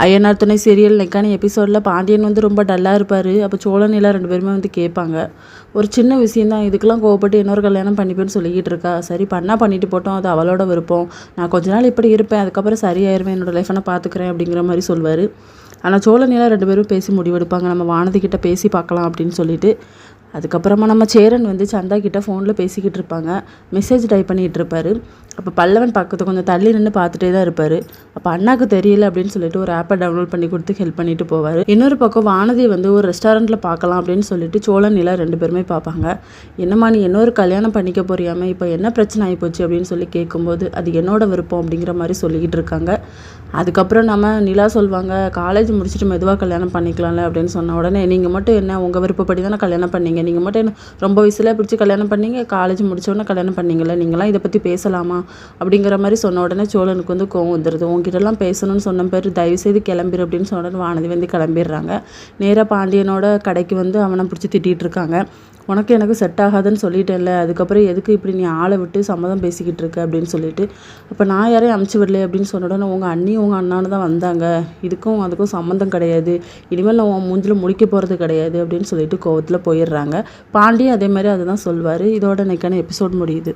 ஐயனார் துணை சீரியல் இன்னைக்கான எபிசோடில் பாண்டியன் வந்து ரொம்ப டல்லாக இருப்பார். அப்போ சோழன் நிலா 2 பேருமே வந்து கேட்பாங்க. ஒரு சின்ன விஷயந்தான், இதுக்கெல்லாம் கோவப்பட்டு இன்னொரு கல்யாணம் பண்ணிப்பேன்னு சொல்லிக்கிட்டு இருக்கா. சரி பண்ணிட்டு போட்டோம், அது அவளோட விருப்பம். நான் கொஞ்ச நாள் இப்படி இருப்பேன், அதுக்கப்புறம் சரியாயிருவேன், என்னோட லைஃப்பை நான் பார்த்துக்கிறேன் அப்படிங்கிற மாதிரி சொல்வார். ஆனால் சோழன் நிலா 2 பேரும் பேசி முடிவெடுப்பாங்க, நம்ம வானதி கிட்ட பேசி பார்க்கலாம் அப்படின்னு சொல்லிட்டு. அதுக்கப்புறமா நம்ம சேரன் வந்து சந்தா கிட்ட ஃபோனில் பேசிக்கிட்டு இருப்பாங்க. மெசேஜ் டைப் பண்ணிகிட்டு இருப்பார். அப்போ பல்லவன் பக்கத்து கொஞ்சம் தள்ளி நின்று பார்த்துட்டே தான் இருப்பார். அப்போ அண்ணாக்கு தெரியல அப்படின்னு சொல்லிட்டு ஒரு ஆப்பை டவுன்லோட் பண்ணி கொடுத்து ஹெல்ப் பண்ணிட்டு போவார். இன்னொரு பக்கம் வானதி வந்து ஒரு ரெஸ்டாரண்ட்டில் பார்க்கலாம் அப்படின்னு சொல்லிட்டு சோழன் நிலா 2 பேருமே பார்ப்பாங்க. என்னம்மா நீ இன்னொரு கல்யாணம் பண்ணிக்க போறியாமல், இப்போ என்ன பிரச்சனை ஆகிப்போச்சு அப்படின்னு சொல்லி கேட்கும்போது அது என்னோட விருப்பம் அப்படிங்கிற மாதிரி சொல்லிக்கிட்டு இருக்காங்க. அதுக்கப்புறம் நம்ம நிலா சொல்லுவாங்க, காலேஜ் முடிச்சுட்டு மெதுவாக கல்யாணம் பண்ணிக்கலாம்ல அப்படின்னு சொன்ன உடனே, நீங்கள் மட்டும் என்ன உங்கள் விருப்பப்படி தானே கல்யாணம் பண்ணீங்க, நீங்கள் மட்டும் என்ன ரொம்ப வயசுல பிடிச்சி கல்யாணம் பண்ணீங்க, காலேஜ் முடிச்சோடனே கல்யாணம் பண்ணீங்களே, நீங்களாம் இதை பற்றி பேசலாமா அப்படிங்கிற மாதிரி சொன்ன உடனே சோழனுக்கு வந்து கோவம் வந்துடுது. உங்ககிட்டலாம் பேசணும்னு சொன்ன பேர் தயவுசெய்து கிளம்பிடு அப்படின்னு சொன்ன உடனே வானதி வந்து கிளம்பிடுறாங்க. நேராக பாண்டியனோட கடைக்கு வந்து அவனை பிடிச்சி திட்டிகிட்டு இருக்காங்க. உனக்கு எனக்கு செட் ஆகாதுன்னு சொல்லிட்டேன்ல, அதுக்கப்புறம் எதுக்கு இப்படி நீ ஆளை விட்டு சம்மதம் பேசிக்கிட்டு இருக்க அப்படின்னு சொல்லிட்டு. அப்போ நான் யாரையும் அமுச்சு விடல அப்படின்னு சொன்ன உடனே, உங்கள் அண்ணி உங்கள் அண்ணான்னு தான் வந்தாங்க, இதுக்கும் அதுக்கும் சம்மந்தம் கிடையாது, இனிமேல் நான் உன் மூஞ்சில் முடிக்க போகிறது கிடையாது அப்படின்னு சொல்லிட்டு கோவத்தில் போயிடுறாங்க. பாண்டியன் அதே மாதிரி அதை தான் சொல்வார். இதோட இன்னைக்கான எபிசோட் முடியுது.